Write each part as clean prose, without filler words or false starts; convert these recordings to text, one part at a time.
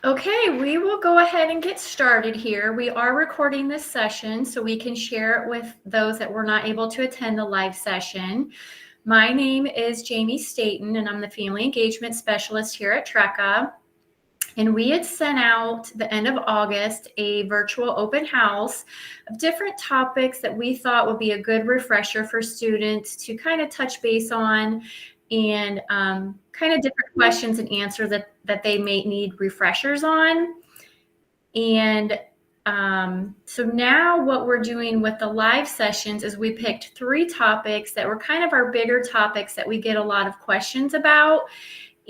Okay, we will go ahead and get started here. We are recording this session so we can share it with those that were not able to attend the live session. My name is Jamie Staten, and I'm the Family Engagement Specialist here at Trecca. And we had sent out the end of August a virtual open house of different topics that we thought would be a good refresher for students to kind of touch base on, and kind of different questions and answers that they may need refreshers on. And so now what we're doing with the live sessions is we picked 3 topics that were kind of our bigger topics that we get a lot of questions about.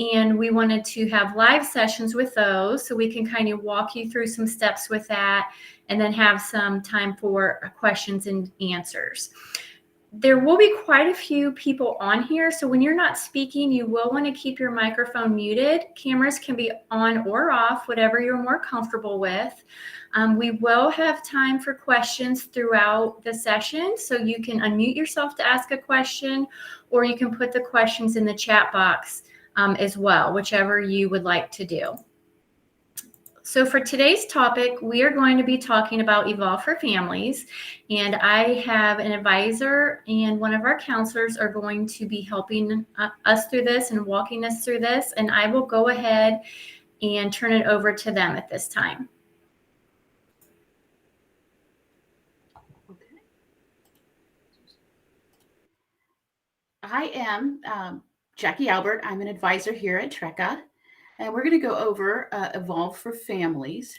And we wanted to have live sessions with those so we can kind of walk you through some steps with that, and then have some time for questions and answers. There will be quite a few people on here, so when you're not speaking, you will want to keep your microphone muted. Cameras can be on or off, whatever you're more comfortable with. We will have time for questions throughout the session, so you can unmute yourself to ask a question, or you can put the questions in the chat box as well, whichever you would like to do. So for today's topic, we are going to be talking about Evolve for Families, and I have an advisor and one of our counselors are going to be helping us through this and walking us through this, and I will go ahead and turn it over to them at this time. Okay. I am Jackie Albert. I'm an advisor here at Trecca, and we're going to go over Evolve for Families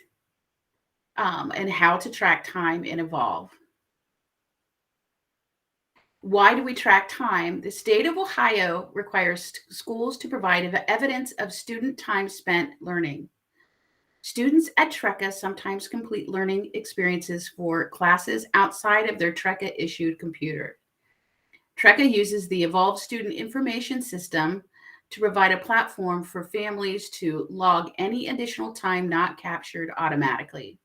and how to track time in Evolve. Why do we track time? The state of Ohio requires schools to provide evidence of student time spent learning. Students at Trecca sometimes complete learning experiences for classes outside of their Trecca-issued computer. Trecca uses the Evolve Student Information System to provide a platform for families to log any additional time not captured automatically.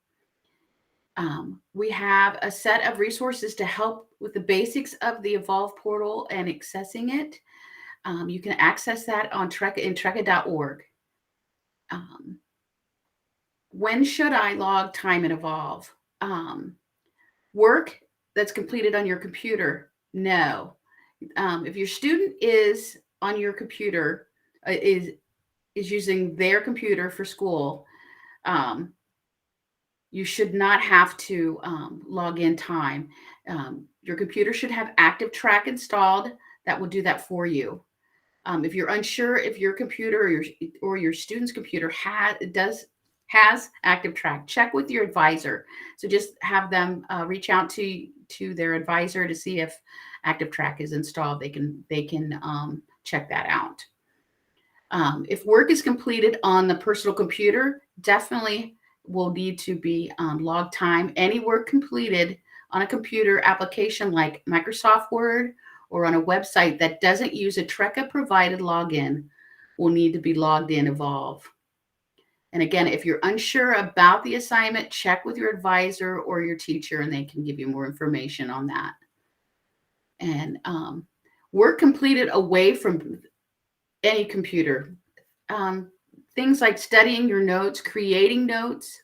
We have a set of resources to help with the basics of the Evolve portal and accessing it. You can access that on Trecca in Trecca.org. When should I log time in Evolve? Work that's completed on your computer, no. If your student is on your computer, is using their computer for school, you should not have to log in time. Your computer should have ActiveTrack installed. That will do that for you. If you're unsure if your computer or your student's computer has ActiveTrack, check with your advisor. So just have them reach out to their advisor to see if ActiveTrack is installed. They can check that out. If work is completed on the personal computer, definitely will need to be log time. Any work completed on a computer application like Microsoft Word or on a website that doesn't use a Trecca provided login will need to be logged in Evolve. And again, if you're unsure about the assignment, check with your advisor or your teacher and they can give you more information on that. And work completed away from any computer. Things like studying your notes, creating notes,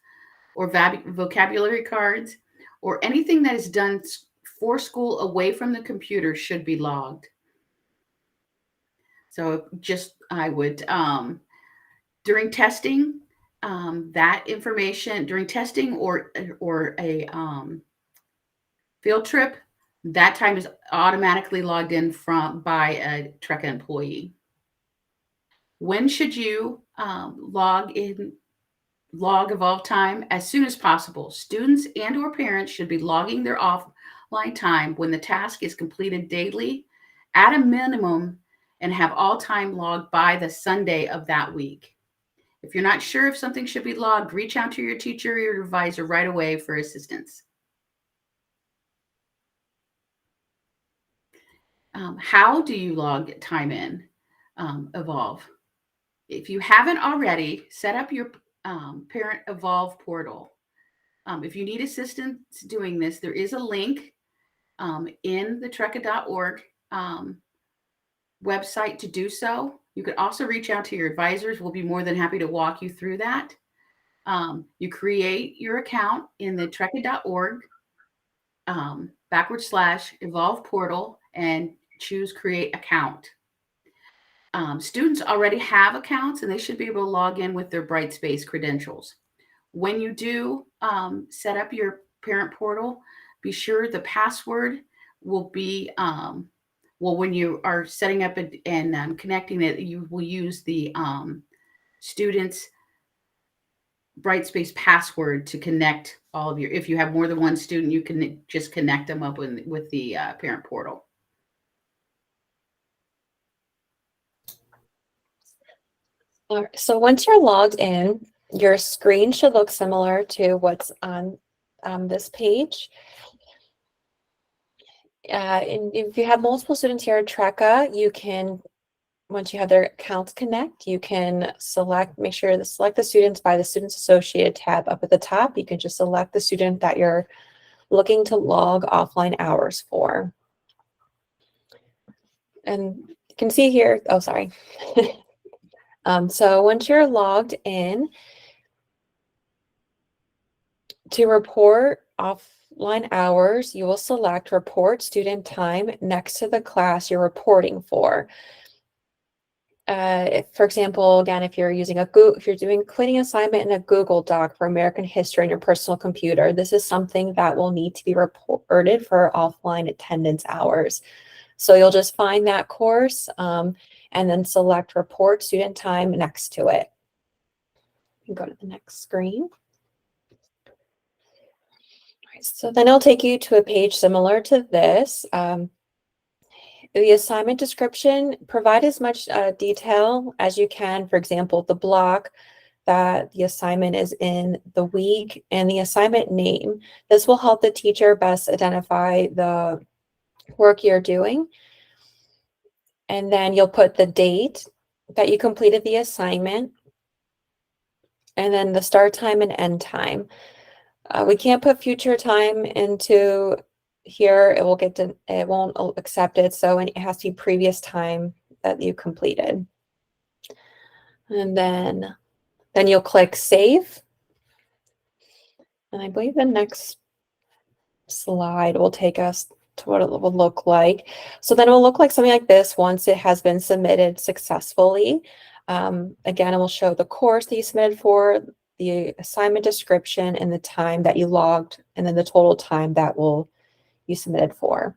or vocabulary cards, or anything that is done for school away from the computer should be logged. So I would, during testing, that information, during testing or a field trip, that time is automatically logged in by a Trecca employee. When should you log Evolve time? As soon as possible. Students and or parents should be logging their offline time when the task is completed daily at a minimum and have all time logged by the Sunday of that week. If you're not sure if something should be logged, reach out to your teacher or your advisor right away for assistance. How do you log time in Evolve? If you haven't already, set up your Parent Evolve portal. If you need assistance doing this, there is a link in the Trecca.org website to do so. You could also reach out to your advisors. We'll be more than happy to walk you through that. You create your account in the trekkie.org /evolve portal and choose create account. Students already have accounts and they should be able to log in with their Brightspace credentials. When you do set up your parent portal, be sure the password will be, well, when you are setting up and connecting it, you will use the student's Brightspace password to connect all of your, if you have more than one student, you can just connect them up with the parent portal. All right, so once you're logged in, your screen should look similar to what's on this page. And if you have multiple students here at Trekka, you can, once you have their accounts connect, you can make sure to select the students by the Students Associated tab up at the top. You can just select the student that you're looking to log offline hours for. And you can see here, oh, sorry. So once you're logged in, to report offline hours, you will select report student time next to the class you're reporting for. For example, again, if you're using if you're doing cleaning assignment in a Google Doc for American history on your personal computer, this is something that will need to be reported for offline attendance hours. So you'll just find that course and then select report student time next to it. You can go to the next screen. So then it'll take you to a page similar to this. The assignment description, provide as much detail as you can. For example, the block that the assignment is in, the week, and the assignment name. This will help the teacher best identify the work you're doing. And then you'll put the date that you completed the assignment, and then the start time and end time. We can't put future time into here. It won't accept it. So it has to be previous time that you completed. And then you'll click save. And I believe the next slide will take us to what it will look like. So then it will look like something like this once it has been submitted successfully. Again, it will show the course that you submitted for, the assignment description, and the time that you logged, and then the total time that you submitted for.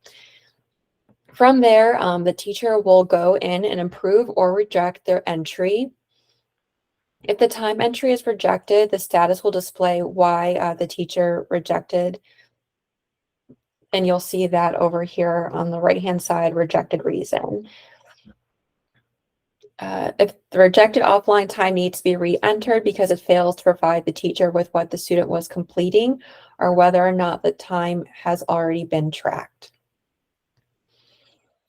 From there, the teacher will go in and approve or reject their entry. If the time entry is rejected, the status will display why the teacher rejected. And you'll see that over here on the right-hand side, rejected reason. If the rejected offline time needs to be re-entered because it fails to provide the teacher with what the student was completing, or whether or not the time has already been tracked.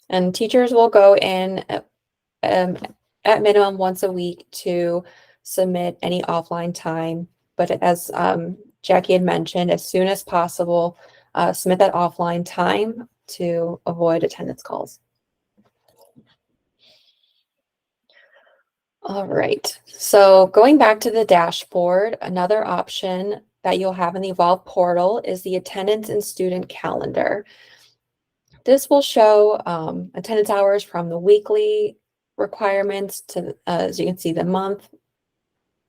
And teachers will go in at minimum once a week to submit any offline time. But as Jackie had mentioned, as soon as possible, submit that offline time to avoid attendance calls. All right, so going back to the dashboard, another option that you'll have in the Evolve portal is the attendance and student calendar. This will show attendance hours from the weekly requirements to, as you can see, the month,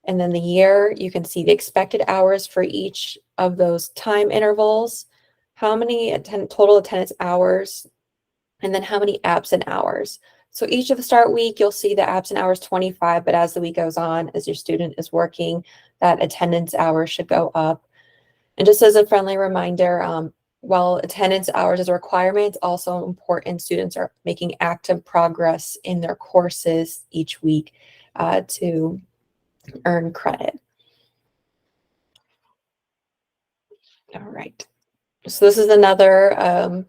and then the year. You can see the expected hours for each of those time intervals, how many total attendance hours, and then how many absent hours. So each of the start week, you'll see the absent hours 25, but as the week goes on, as your student is working, that attendance hours should go up. And just as a friendly reminder, while attendance hours is a requirement, it's also important students are making active progress in their courses each week to earn credit. All right, so this is another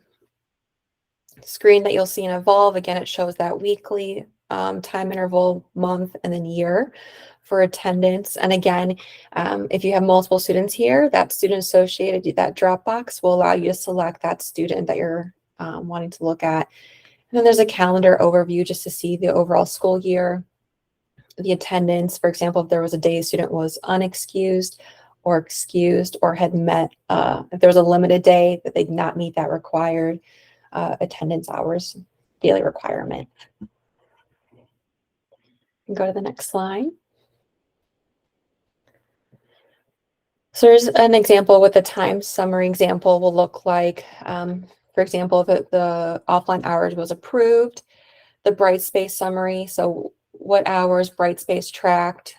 screen that you'll see in Evolve. Again, it shows that weekly, time interval, month, and then year for attendance. And again, if you have multiple students here, that student associated, that drop box will allow you to select that student that you're wanting to look at. And then there's a calendar overview just to see the overall school year. the attendance. For example, if there was a day a student was unexcused or excused or had met, if there was a limited day that they did not meet that required attendance hours daily requirement. Go to the next slide. So there's an example with a time summary example will look like, for example, if the offline hours was approved, the Brightspace summary. So what hours Brightspace tracked,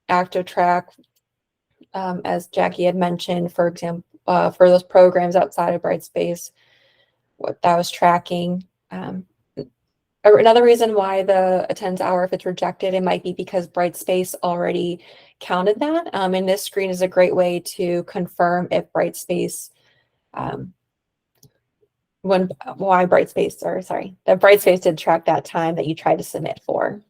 active track, as Jackie had mentioned, for example, for those programs outside of Brightspace, what that was tracking. Another reason why the attendance hour, if it's rejected, it might be because Brightspace already counted that. And this screen is a great way to confirm if Brightspace, that Brightspace did track that time that you tried to submit for.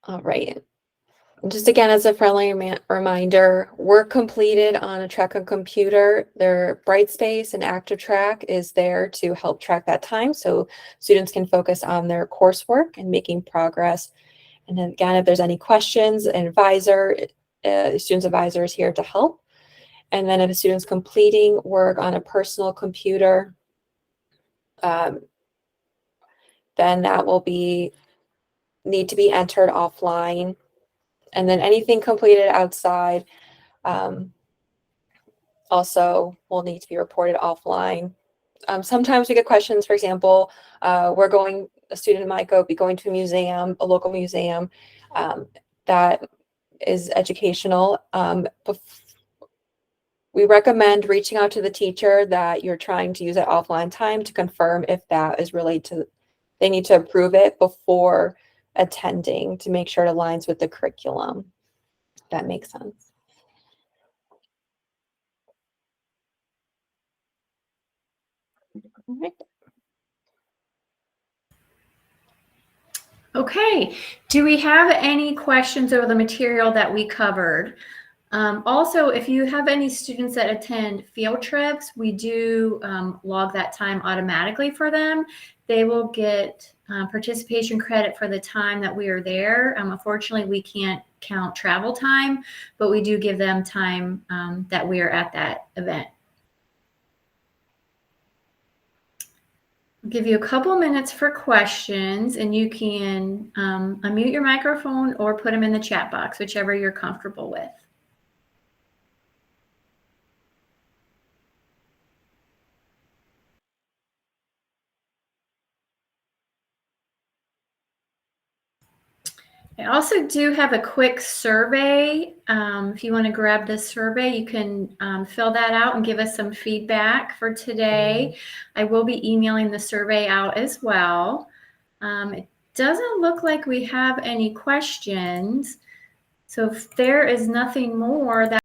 All right. Just again, as a friendly reminder, work completed on a Track on Computer, their Brightspace and ActiveTrack is there to help track that time so students can focus on their coursework and making progress. And then again, if there's any questions, an advisor, student's advisor is here to help. And then if a student's completing work on a personal computer, then that will need to be entered offline. And then anything completed outside also will need to be reported offline. Sometimes we get questions, for example, a student might be going to a museum, a local museum that is educational. We recommend reaching out to the teacher that you're trying to use that offline time to confirm if that is related to, they need to approve it before attending to make sure it aligns with the curriculum. That makes sense. All right. Okay, do we have any questions over the material that we covered? Also, if you have any students that attend field trips, we do log that time automatically for them. They will get participation credit for the time that we are there. Unfortunately, we can't count travel time, but we do give them time that we are at that event. I'll give you a couple minutes for questions, and you can unmute your microphone or put them in the chat box, whichever you're comfortable with. I also do have a quick survey. If you want to grab this survey, you can fill that out and give us some feedback for today. I will be emailing the survey out as well. It doesn't look like we have any questions. So if there is nothing more, that